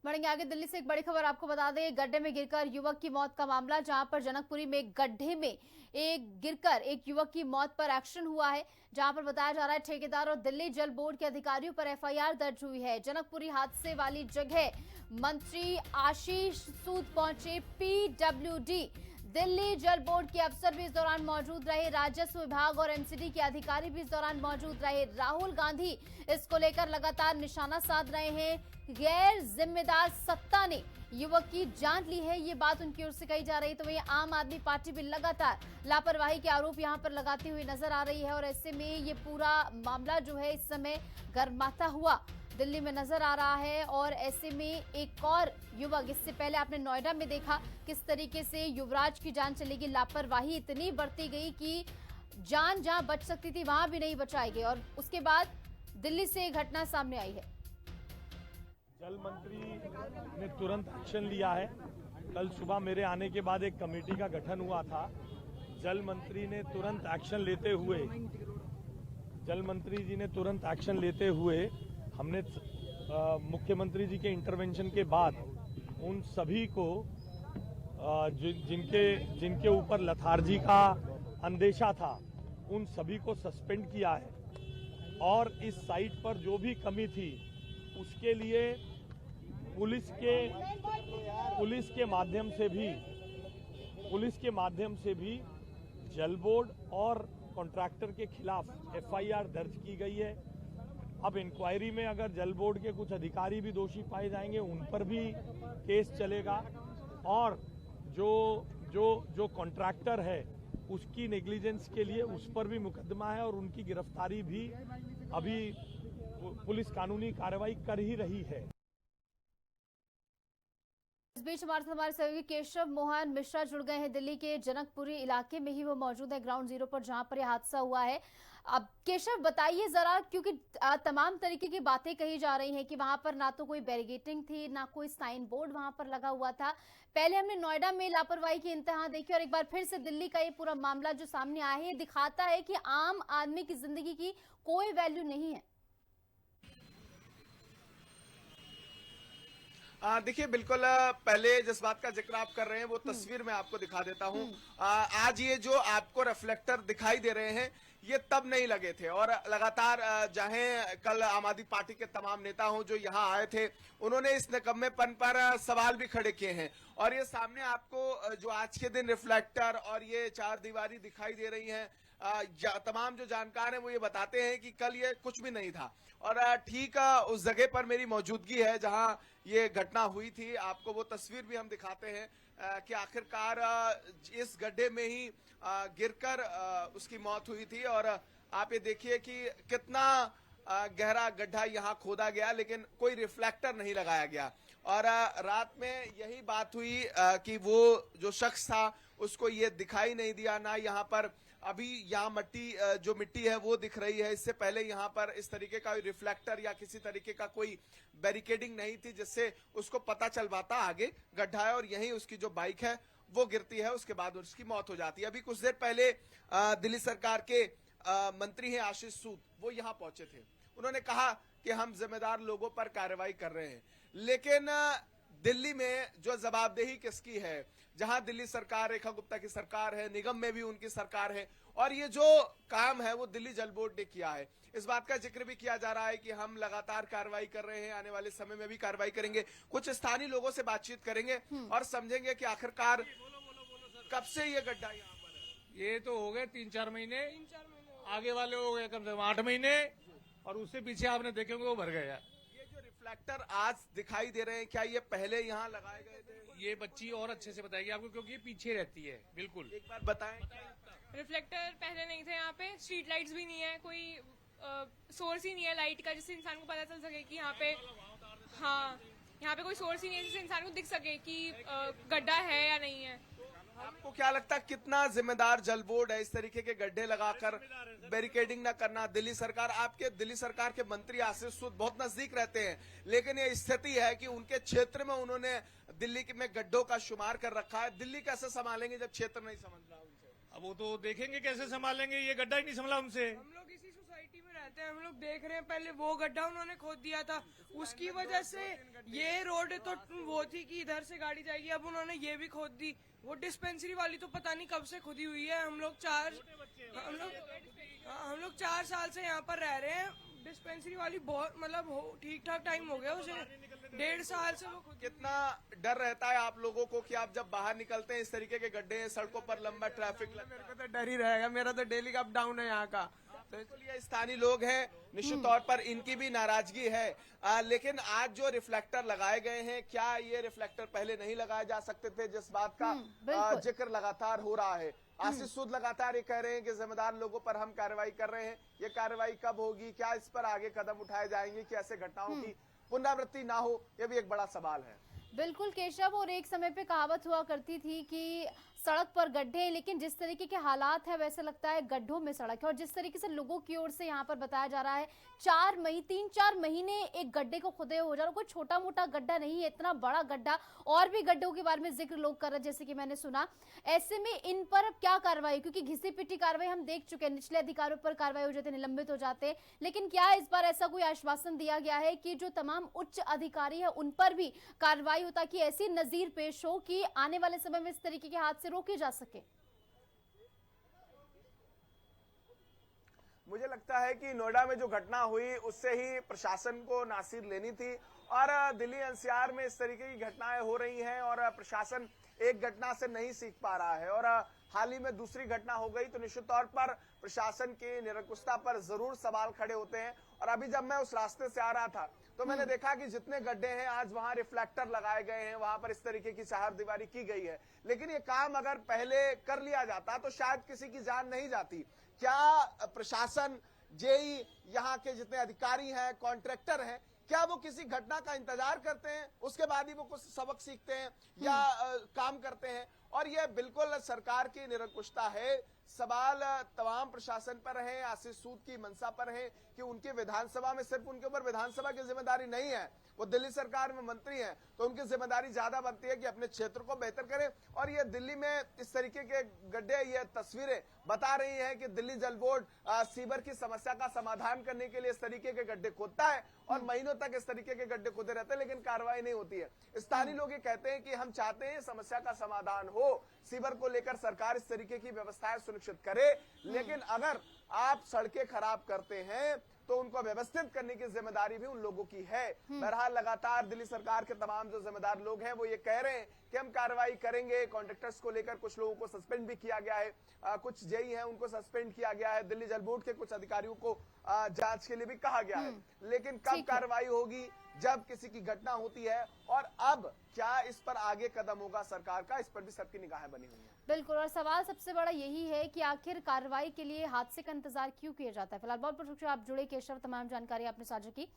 बढ़ेंगे आगे। दिल्ली से एक बड़ी खबर आपको बता दें, गड्ढे में गिरकर युवक की मौत का मामला, जहां पर जनकपुरी में गड्ढे में गिरकर एक युवक की मौत पर एक्शन हुआ है, जहां पर बताया जा रहा है ठेकेदार और दिल्ली जल बोर्ड के अधिकारियों पर एफआईआर दर्ज हुई है। जनकपुरी हादसे वाली जगह मंत्री आशीष सूद पहुंचे। पीडब्ल्यूडी दिल्ली जल बोर्ड के अफसर भी इस दौरान मौजूद रहे, राजस्व विभाग और एमसीडी के अधिकारी भी इस दौरान मौजूद रहे। राहुल गांधी इसको लेकर लगातार निशाना साध रहे हैं। गैर जिम्मेदार सत्ता ने युवक की जान ली है, ये बात उनकी ओर से कही जा रही। तो वहीं आम आदमी पार्टी भी लगातार लापरवाही के आरोप यहां पर लगाती हुई नजर आ रही है और ऐसे में ये पूरा मामला जो है इस समय गर्माता हुआ दिल्ली में नजर आ रहा है। और ऐसे में एक और युवक, इससे पहले आपने नोएडा में देखा किस तरीके से युवराज की जान चली गई, लापरवाही इतनी बढ़ती गई कि जान जहां बच सकती थी वहां भी नहीं बचाई गई। और उसके बाद दिल्ली से घटना सामने आई है। जल मंत्री ने तुरंत एक्शन लिया है। कल सुबह मेरे आने के बाद एक कमेटी का गठन हुआ था। जल मंत्री ने तुरंत एक्शन लेते हुए हमने मुख्यमंत्री जी के इंटरवेंशन के बाद उन सभी को जिनके ऊपर लथार्जी का अंदेशा था, उन सभी को सस्पेंड किया है। और इस साइट पर जो भी कमी थी उसके लिए पुलिस के माध्यम से भी जल बोर्ड और कॉन्ट्रैक्टर के खिलाफ एफआईआर दर्ज की गई है। अब इंक्वायरी में अगर जल बोर्ड के कुछ अधिकारी भी दोषी पाए जाएंगे, उन पर भी केस चलेगा। और जो कॉन्ट्रैक्टर है उसकी नेग्लिजेंस के लिए उस पर भी मुकदमा है और उनकी गिरफ्तारी भी अभी पुलिस कानूनी कार्रवाई कर ही रही है। इस बीच हमारे सहयोगी केशव मोहन मिश्रा जुड़ गए हैं। दिल्ली के जनकपुरी इलाके में ही वो मौजूद है, ग्राउंड जीरो पर, जहां पर यह हादसा हुआ है। अब केशव बताइए जरा, क्योंकि तमाम तरीके की बातें कही जा रही हैं कि वहां पर ना तो कोई बैरिकेडिंग थी, ना कोई साइन बोर्ड वहां पर लगा हुआ था। पहले हमने नोएडा में लापरवाही की इंतहा देखी और एक बार फिर से दिल्ली का ये पूरा मामला जो सामने आया है, ये दिखाता है कि आम आदमी की जिंदगी की कोई वैल्यू नहीं है। देखिए, बिल्कुल पहले जिस बात का जिक्र आप कर रहे हैं वो तस्वीर मैं आपको दिखा देता हूं। आज ये जो आपको रिफ्लेक्टर दिखाई दे रहे हैं, ये तब नहीं लगे थे। और लगातार चाहे कल आम आदमी पार्टी के तमाम नेता हों जो यहाँ आए थे, उन्होंने इस निकम्मेपन पर सवाल भी खड़े किए हैं। और ये सामने आपको जो आज के दिन रिफ्लेक्टर और ये चार दीवारी दिखाई दे रही हैं, तमाम जो जानकार हैं वो ये बताते हैं कि कल ये कुछ भी नहीं था। और ठीक उस जगह पर मेरी मौजूदगी है जहां ये घटना हुई थी। आपको वो तस्वीर भी हम दिखाते हैं कि आखिरकार इस गड्ढे में ही गिरकर उसकी मौत हुई थी। और आप ये देखिए कि कितना गहरा गड्ढा यहाँ खोदा गया, लेकिन कोई रिफ्लेक्टर नहीं लगाया गया। और रात में यही बात हुई कि वो जो शख्स था उसको ये दिखाई नहीं दिया, ना यहाँ पर अभी यहाँ मिट्टी है वो दिख रही है। इससे पहले यहाँ पर इस तरीके का रिफ्लेक्टर या किसी तरीके का कोई बैरिकेडिंग नहीं थी जिससे उसको पता चल पाता आगे गड्ढा है। और यही उसकी जो बाइक है वो गिरती है, उसके बाद उसकी मौत हो जाती है। अभी कुछ देर पहले दिल्ली सरकार के मंत्री हैं आशीष सूद, वो यहाँ पहुंचे थे। उन्होंने कहा कि हम जिम्मेदार लोगों पर कार्रवाई कर रहे हैं, लेकिन दिल्ली में जो जवाबदेही किसकी है, जहां दिल्ली सरकार, रेखा गुप्ता की सरकार है, निगम में भी उनकी सरकार है, और ये जो काम है वो दिल्ली जल बोर्ड ने किया है। इस बात का जिक्र भी किया जा रहा है कि हम लगातार कार्रवाई कर रहे हैं, आने वाले समय में भी कार्रवाई करेंगे। कुछ स्थानीय लोगों से बातचीत करेंगे और समझेंगे कि आखिरकार कब से ये गड्ढा यहाँ पर है। ये तो हो गए 3-4 महीने, आगे वाले हो गए कम से कम 8 महीने, और उससे पीछे आपने देखेंगे वो भर गया। ये जो रिफ्लेक्टर आज दिखाई दे रहे हैं, क्या ये पहले यहाँ लगाए गए थे? ये बच्ची और अच्छे से बताएगी आपको, क्योंकि ये पीछे रहती है। बिल्कुल, एक बार बताएं। रिफ्लेक्टर पहले नहीं थे यहाँ पे, स्ट्रीट लाइट्स भी नहीं है, कोई सोर्स ही नहीं है लाइट का जिससे इंसान को पता चल सके कि यहाँ पे, हाँ, यहाँ पे कोई सोर्स ही नहीं है जिससे इंसान को दिख सके कि गड्ढा है या नहीं है। आपको क्या लगता है कितना जिम्मेदार जल बोर्ड है इस तरीके के गड्ढे लगाकर बैरिकेडिंग न करना? दिल्ली सरकार, आपके दिल्ली सरकार के मंत्री आशीष सूद बहुत नजदीक रहते हैं, लेकिन ये स्थिति है कि उनके क्षेत्र में उन्होंने दिल्ली में गड्ढों का शुमार कर रखा है। दिल्ली कैसे संभालेंगे जब क्षेत्र नहीं समझ रहा उनसे? अब वो तो देखेंगे कैसे संभालेंगे, ये गड्ढा ही नहीं संभला उनसे। हम लोग इसी सोसाइटी में रहते हैं, हम लोग देख रहे हैं। पहले वो गड्ढा उन्होंने खोद दिया था, उसकी वजह से ये रोड तो वो थी कि इधर से गाड़ी जाएगी, अब उन्होंने ये भी खोद दी। वो डिस्पेंसरी वाली तो पता नहीं कब से खुदी हुई है। हम लोग 4 साल से यहाँ पर रह रहे हैं। डिस्पेंसरी वाली बहुत मतलब ठीक ठाक टाइम हो गया उसे, 1.5 साल से वो खुद। कितना डर रहता है आप लोगों को कि आप जब बाहर निकलते हैं इस तरीके के गड्ढे हैं, सड़कों पर लंबा ट्रैफिक लगता है? मेरे को तो डर ही रहेगा, मेरा तो डेली का अप डाउन है यहाँ का। तो ये स्थानीय लोग हैं, निश्चित तौर पर इनकी भी नाराजगी है। लेकिन आज जो रिफ्लेक्टर लगाए गए हैं, क्या ये रिफ्लेक्टर पहले नहीं लगाए जा सकते थे, जिस बात का बिल्कुल। जिक्र लगातार हो रहा है? आशीष सूद लगातार ये कह रहे हैं कि जिम्मेदार लोगों पर हम कार्रवाई कर रहे हैं। ये कार्रवाई कब होगी? क्या इस पर आगे कदम उठाए जाएंगे कि ऐसे घटनाओं की पुनरावृत्ति ना हो? ये भी एक बड़ा सवाल है। बिल्कुल केशव, और एक समय पे कहावत हुआ करती थी कि सड़क पर गड्ढे हैं, लेकिन जिस तरीके के हालात है वैसे लगता है गड्ढों में सड़क है। और जिस तरीके से लोगों की ओर से यहाँ पर बताया जा रहा है 3-4 महीने एक गड्ढे को खुदे हो जा रहा, कोई छोटा मोटा गड्ढा नहीं है, इतना बड़ा गड्ढा। और भी गड्ढों के बारे में जिक्र लोग कर रहे हैं, जैसे कि मैंने सुना। ऐसे में इन पर अब क्या कार्रवाई, क्योंकि घिसी पिटी कार्रवाई हम देख चुके हैं, निचले अधिकारियों पर कार्रवाई हो जाती है, निलंबित हो जाते हैं, लेकिन क्या इस बार ऐसा कोई आश्वासन दिया गया है कि जो तमाम उच्च अधिकारी है उन पर भी कार्रवाई हो, ताकि ऐसी नजीर पेश हो कि आने वाले समय में इस तरीके के हादसे रोके जा सके? मुझे लगता है कि नोएडा में जो घटना हुई उससे ही प्रशासन को नासिर लेनी थी, और दिल्ली एनसीआर में इस तरीके की घटनाएं हो रही हैं और प्रशासन एक घटना से नहीं सीख पा रहा है, और हाल ही में दूसरी घटना हो गई तो निश्चित तौर पर प्रशासन की निरंकुशता पर जरूर सवाल खड़े होते हैं। और अभी जब मैं उस रास्ते से आ रहा था तो मैंने देखा कि जितने गड्ढे हैं आज वहां रिफ्लेक्टर लगाए गए हैं, वहां पर इस तरीके की चारदीवारी की गई है। लेकिन ये काम अगर पहले कर लिया जाता तो शायद किसी की जान नहीं जाती। क्या प्रशासन, जेई, यहाँ के जितने अधिकारी हैं, कॉन्ट्रैक्टर हैं, क्या वो किसी घटना का इंतजार करते हैं, उसके बाद ही वो कुछ सबक सीखते हैं या काम करते हैं? और ये बिल्कुल सरकार की निरंकुशता है। सवाल तमाम प्रशासन पर है, आशीष सूद की मंशा पर है कि उनके विधानसभा में सिर्फ उनके ऊपर विधानसभा की जिम्मेदारी नहीं है, वो दिल्ली सरकार में मंत्री हैं, तो उनकी जिम्मेदारी ज्यादा बनती है कि अपने क्षेत्र को बेहतर करें। और ये दिल्ली में इस तरीके के गड्ढे, ये तस्वीरें बता रही हैं कि दिल्ली जल बोर्ड सीवर की समस्या का समाधान करने के लिए इस तरीके के गड्ढे खोदता है और महीनों तक इस तरीके के गड्ढे खोदे रहते हैं, लेकिन कार्रवाई नहीं होती है। स्थानीय लोग ये कहते हैं कि हम चाहते हैं समस्या का समाधान हो, सीवर को लेकर सरकार इस तरीके की व्यवस्थाएं सुनिश्चित करे, लेकिन अगर आप सड़कें खराब करते हैं तो उनको व्यवस्थित करने की जिम्मेदारी भी उन लोगों की है। बहरहाल लगातार दिल्ली सरकार के तमाम जो जिम्मेदार लोग हैं वो ये कह रहे हैं कि हम कार्रवाई करेंगे। कॉन्ट्रैक्टर्स को लेकर कुछ लोगों को सस्पेंड भी किया गया है, कुछ जेई हैं उनको सस्पेंड किया गया है, दिल्ली जल बोर्ड के कुछ अधिकारियों को जांच के लिए भी कहा गया है। लेकिन कब कार्रवाई होगी? जब किसी की घटना होती है। और अब क्या इस पर आगे कदम होगा सरकार का, इस पर भी सबकी निगाहें बनी हुई हैं। बिल्कुल, और सवाल सबसे बड़ा यही है कि आखिर कार्रवाई के लिए हादसे का इंतजार क्यों किया जाता है। फिलहाल बहुत बहुत शुक्रिया, आप जुड़े केशव, तमाम जानकारी आपने साझा की।